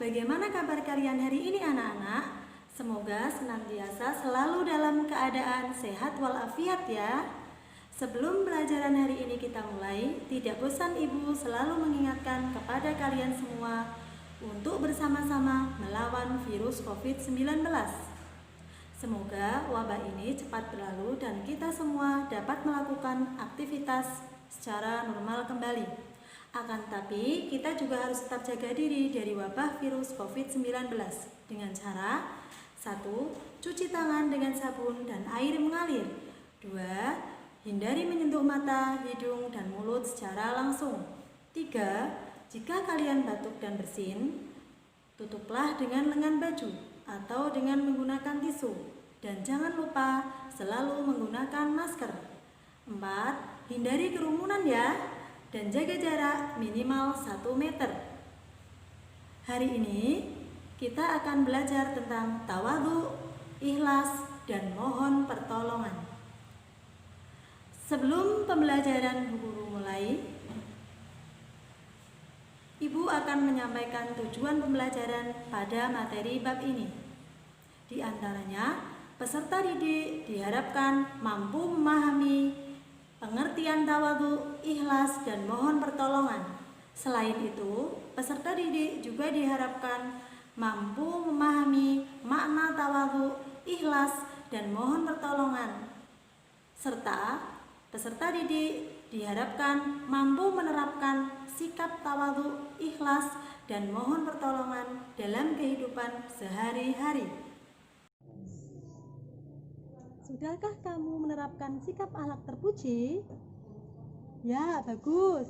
Bagaimana kabar kalian hari ini anak-anak? Semoga senantiasa selalu dalam keadaan sehat walafiat ya. Sebelum pelajaran hari ini kita mulai, tidak bosan Ibu selalu mengingatkan kepada kalian semua untuk bersama-sama melawan virus COVID-19. Semoga wabah ini cepat berlalu dan kita semua dapat melakukan aktivitas secara normal kembali. Akan tetapi, kita juga harus tetap jaga diri dari wabah virus COVID-19 dengan cara 1. Cuci tangan dengan sabun dan air mengalir. 2. Hindari menyentuh mata, hidung, dan mulut secara langsung. 3. Jika kalian batuk dan bersin, tutuplah dengan lengan baju atau dengan menggunakan tisu. Dan jangan lupa selalu menggunakan masker. 4. Hindari kerumunan ya. Dan jaga jarak minimal 1 meter. Hari ini kita akan belajar tentang tawadhu, ikhlas, dan mohon pertolongan. Sebelum pembelajaran guru mulai, Ibu akan menyampaikan tujuan pembelajaran pada materi bab ini. Di antaranya, peserta didik diharapkan mampu memahami pengertian tawadhu, ikhlas, dan mohon pertolongan. Selain itu, peserta didik juga diharapkan mampu memahami makna tawadhu, ikhlas, dan mohon pertolongan. Serta peserta didik diharapkan mampu menerapkan sikap tawadhu, ikhlas, dan mohon pertolongan dalam kehidupan sehari-hari. Sudahkah kamu menerapkan sikap akhlak terpuji? Ya, bagus.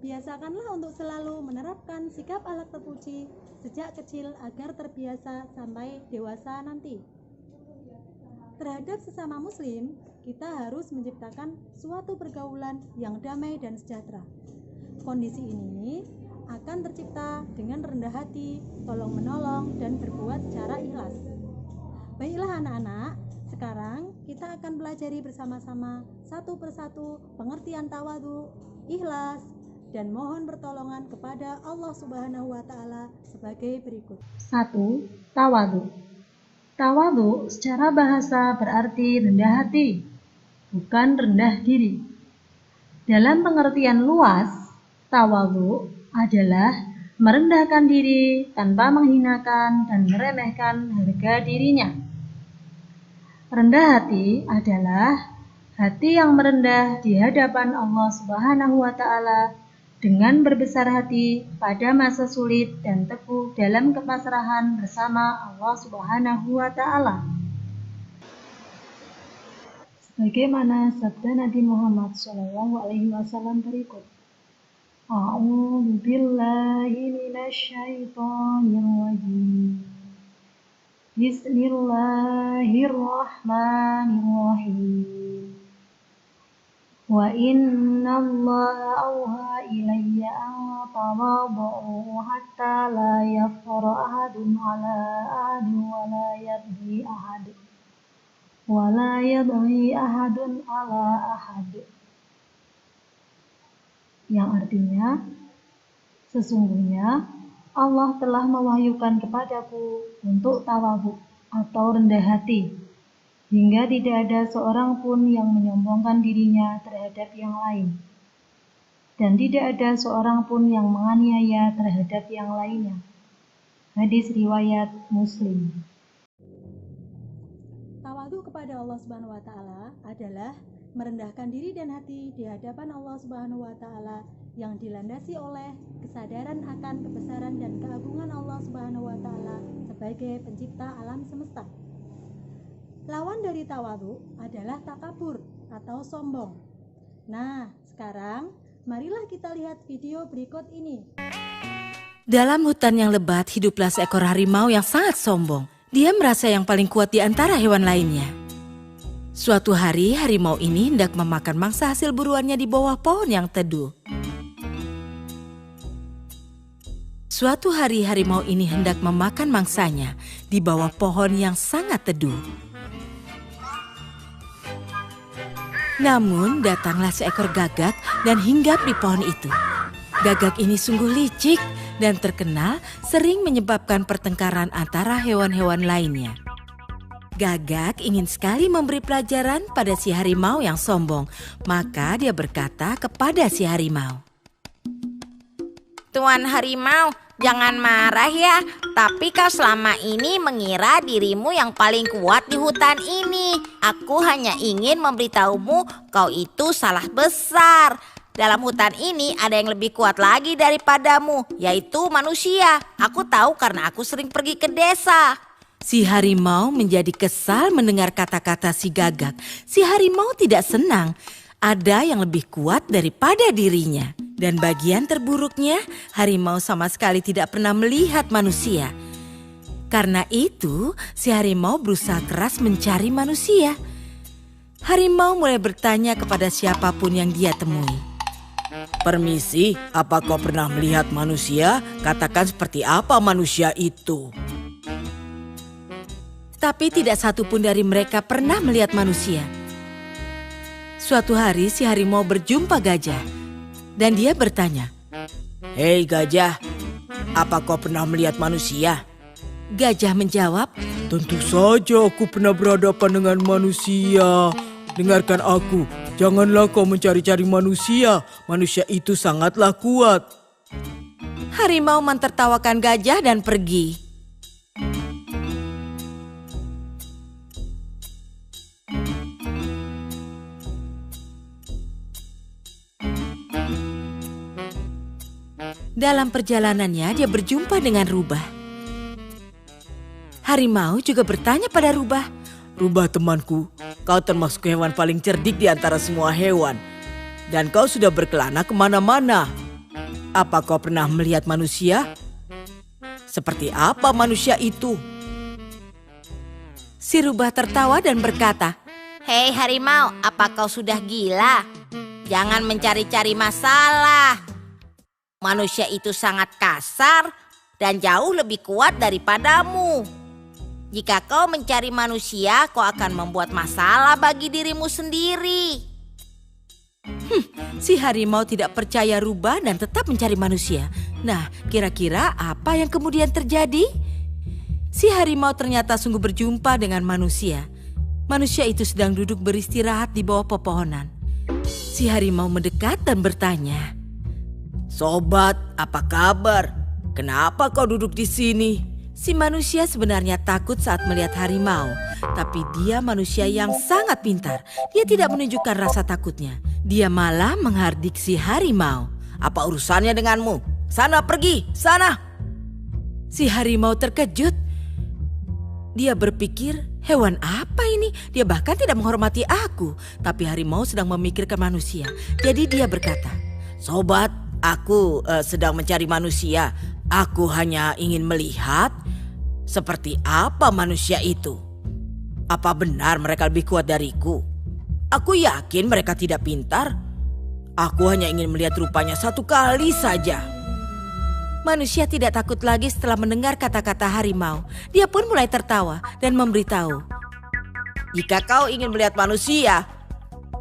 Biasakanlah untuk selalu menerapkan sikap akhlak terpuji sejak kecil agar terbiasa sampai dewasa nanti. Terhadap sesama muslim, kita harus menciptakan suatu pergaulan yang damai dan sejahtera. Kondisi ini akan tercipta dengan rendah hati, tolong-menolong, dan berbuat secara ikhlas. Baiklah anak-anak, sekarang kita akan pelajari bersama-sama satu persatu pengertian tawadhu, ikhlas, dan mohon pertolongan kepada Allah Subhanahu wa Ta'ala sebagai berikut. 1. Tawadhu. Tawadhu secara bahasa berarti rendah hati, bukan rendah diri. Dalam pengertian luas, tawadhu adalah merendahkan diri tanpa menghinakan dan meremehkan harga dirinya. Rendah hati adalah hati yang merendah di hadapan Allah Subhanahu wa Ta'ala dengan berbesar hati pada masa sulit dan teguh dalam kepasrahan bersama Allah Subhanahu wa Ta'ala. Sebagaimana sabda Nabi Muhammad SAW berikut. A'udzu billahi minasyaitonir rajim. Bismillahirrahmanirrahim. Wa inna allaha awha ilayya an tawadhu hatta la yafkhara ahadun ala ahadin wa la yabghi ahadun ala ahad. Yang artinya, sesungguhnya Allah telah mewahyukan kepadaku untuk tawadhu atau rendah hati, hingga tidak ada seorang pun yang menyombongkan dirinya terhadap yang lain, dan tidak ada seorang pun yang menganiaya terhadap yang lainnya. Hadis riwayat Muslim. Tawadhu kepada Allah Subhanahu wa Ta'ala adalah merendahkan diri dan hati di hadapan Allah Subhanahu wa Ta'ala yang dilandasi oleh kesadaran akan kebesaran dan keagungan Allah Subhanahu wa Ta'ala sebagai pencipta alam semesta. Lawan dari tawadhu adalah takabur atau sombong. Nah, sekarang marilah kita lihat video berikut ini. Dalam hutan yang lebat hiduplah seekor harimau yang sangat sombong. Dia merasa yang paling kuat di antara hewan lainnya. Suatu hari harimau ini hendak memakan mangsa hasil buruannya di bawah pohon yang teduh. Suatu hari harimau ini hendak memakan mangsanya di bawah pohon yang sangat teduh. Namun datanglah seekor gagak dan hinggap di pohon itu. Gagak ini sungguh licik. dan terkenal sering menyebabkan pertengkaran antara hewan-hewan lainnya. Gagak ingin sekali memberi pelajaran pada si harimau yang sombong, maka dia berkata kepada si harimau. Tuan harimau, jangan marah ya, tapi kau selama ini mengira dirimu yang paling kuat di hutan ini. Aku hanya ingin memberitahumu kau itu salah besar. Dalam hutan ini ada yang lebih kuat lagi daripadamu, yaitu manusia. Aku tahu karena aku sering pergi ke desa. Si harimau menjadi kesal mendengar kata-kata si gagak. Si harimau tidak senang. Ada yang lebih kuat daripada dirinya. Dan bagian terburuknya, harimau sama sekali tidak pernah melihat manusia. Karena itu, si harimau berusaha keras mencari manusia. Harimau mulai bertanya kepada siapapun yang dia temui. Permisi, apa kau pernah melihat manusia? Katakan seperti apa manusia itu? Tapi tidak satu pun dari mereka pernah melihat manusia. Suatu hari si harimau berjumpa gajah dan dia bertanya, Hei gajah, apa kau pernah melihat manusia? Gajah menjawab, Tentu saja aku pernah berhadapan dengan manusia. Dengarkan aku, janganlah kau mencari-cari manusia. Manusia itu sangatlah kuat. harimau mentertawakan gajah dan pergi. Dalam perjalanannya dia berjumpa dengan rubah. Harimau juga bertanya pada rubah. Rubah temanku, kau termasuk hewan paling cerdik di antara semua hewan. Dan kau sudah berkelana kemana-mana. Apa kau pernah melihat manusia? Seperti apa manusia itu? Si rubah tertawa dan berkata, Hei harimau, apa kau sudah gila? Jangan mencari-cari masalah. Manusia itu sangat kasar dan jauh lebih kuat daripadamu. Jika kau mencari manusia, kau akan membuat masalah bagi dirimu sendiri. Si harimau tidak percaya rubah dan tetap mencari manusia. Nah, kira-kira apa yang kemudian terjadi? Si harimau ternyata sungguh berjumpa dengan manusia. Manusia itu sedang duduk beristirahat di bawah pepohonan. Si harimau mendekat dan bertanya, Sobat, apa kabar? Kenapa kau duduk di sini? si manusia sebenarnya takut saat melihat harimau. Tapi dia manusia yang sangat pintar. Dia tidak menunjukkan rasa takutnya. Dia malah menghardik si harimau. Apa urusannya denganmu? Sana pergi, sana! Si harimau terkejut. Dia berpikir, hewan apa ini? Dia bahkan tidak menghormati aku. Tapi harimau sedang memikirkan manusia. Jadi dia berkata, Sobat, aku sedang mencari manusia. Aku hanya ingin melihat seperti apa manusia itu. Apa benar mereka lebih kuat dariku? Aku yakin mereka tidak pintar. Aku hanya ingin melihat rupanya satu kali saja. manusia tidak takut lagi setelah mendengar kata-kata harimau. Dia pun mulai tertawa dan memberitahu, Jika kau ingin melihat manusia,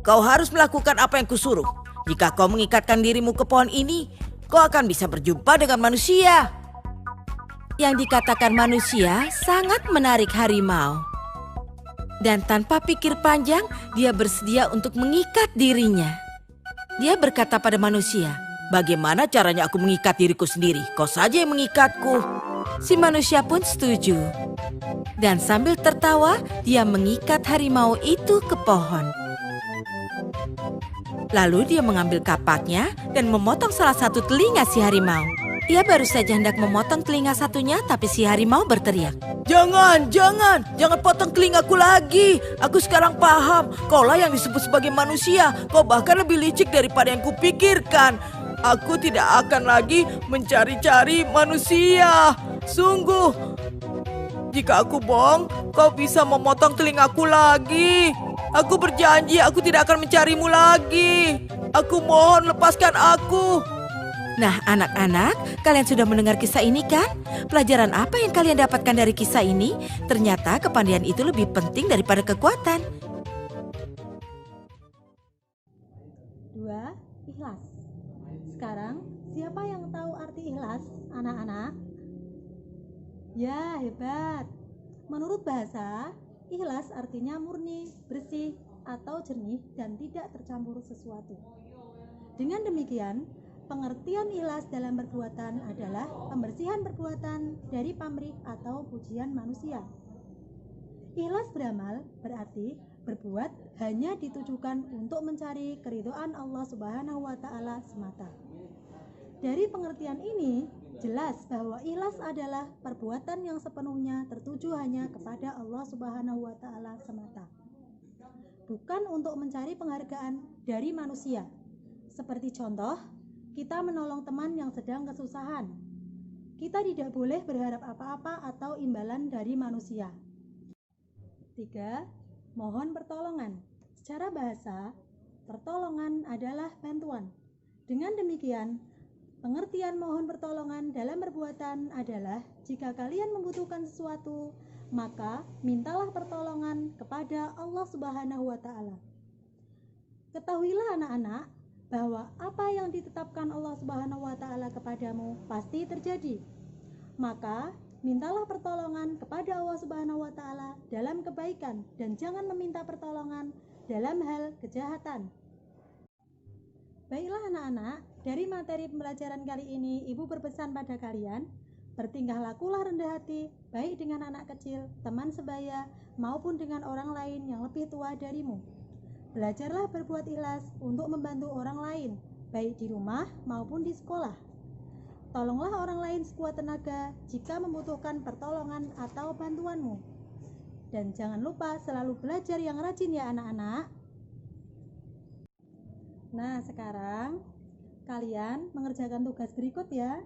kau harus melakukan apa yang kusuruh. Jika kau mengikatkan dirimu ke pohon ini, kau akan bisa berjumpa dengan manusia. Yang dikatakan manusia sangat menarik harimau. Dan tanpa pikir panjang, dia bersedia untuk mengikat dirinya. Dia berkata pada manusia, Bagaimana caranya aku mengikat diriku sendiri? Kau saja yang mengikatku. si manusia pun setuju. Dan sambil tertawa, dia mengikat harimau itu ke pohon. Lalu dia mengambil kapaknya dan memotong salah satu telinga si harimau. Ia baru saja hendak memotong telinga satunya, tapi si harimau berteriak, Jangan potong telingaku lagi. Aku sekarang paham, kaulah yang disebut sebagai manusia. Kau bahkan lebih licik daripada yang kupikirkan. Aku tidak akan lagi mencari-cari manusia. Sungguh, jika aku bohong, kau bisa memotong telingaku lagi. Aku berjanji aku tidak akan mencarimu lagi. Aku mohon lepaskan aku. Nah, anak-anak, kalian sudah mendengar kisah ini kan? Pelajaran apa yang kalian dapatkan dari kisah ini? Ternyata kepandaian itu lebih penting daripada kekuatan. 2. Ikhlas. Sekarang, Siapa yang tahu arti ikhlas, anak-anak? Ya, hebat. Menurut bahasa, ikhlas artinya murni, bersih, atau jernih dan tidak tercampur sesuatu. Dengan demikian, pengertian ikhlas dalam perbuatan adalah pembersihan perbuatan dari pamrih atau pujian manusia. Ikhlas beramal berarti berbuat hanya ditujukan untuk mencari keridhaan Allah Subhanahu wa taala semata. Dari pengertian ini, jelas bahwa ikhlas adalah perbuatan yang sepenuhnya tertuju hanya kepada Allah Subhanahu wa taala semata. Bukan untuk mencari penghargaan dari manusia. Seperti contoh, kita menolong teman yang sedang kesusahan. Kita tidak boleh berharap apa-apa atau imbalan dari manusia. 3. Mohon pertolongan. Secara bahasa, pertolongan adalah bantuan. Dengan demikian, pengertian mohon pertolongan dalam perbuatan adalah jika kalian membutuhkan sesuatu, maka mintalah pertolongan kepada Allah Subhanahu wa taala. Ketahuilah anak-anak bahwa apa yang ditetapkan Allah Subhanahu wa taala kepadamu pasti terjadi. Maka mintalah pertolongan kepada Allah Subhanahu wa taala dalam kebaikan dan jangan meminta pertolongan dalam hal kejahatan. Baiklah anak-anak, dari materi pembelajaran kali ini Ibu berpesan pada kalian, bertingkah lakulah rendah hati, baik dengan anak kecil, teman sebaya, maupun dengan orang lain yang lebih tua darimu. Belajarlah berbuat ikhlas untuk membantu orang lain, baik di rumah maupun di sekolah. Tolonglah orang lain sekuat tenaga jika membutuhkan pertolongan atau bantuanmu. Dan jangan lupa selalu belajar yang rajin ya anak-anak. Nah, sekarang kalian mengerjakan tugas berikut ya.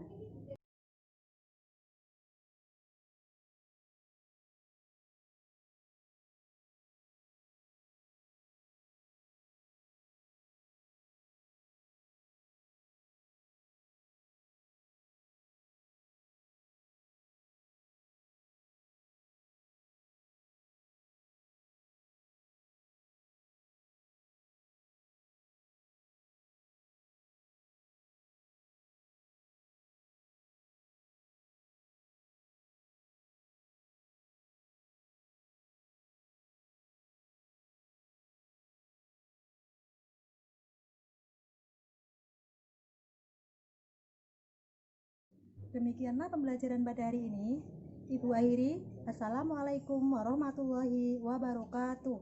Demikianlah pembelajaran pada hari ini. Ibu akhiri. Assalamualaikum warahmatullahi wabarakatuh.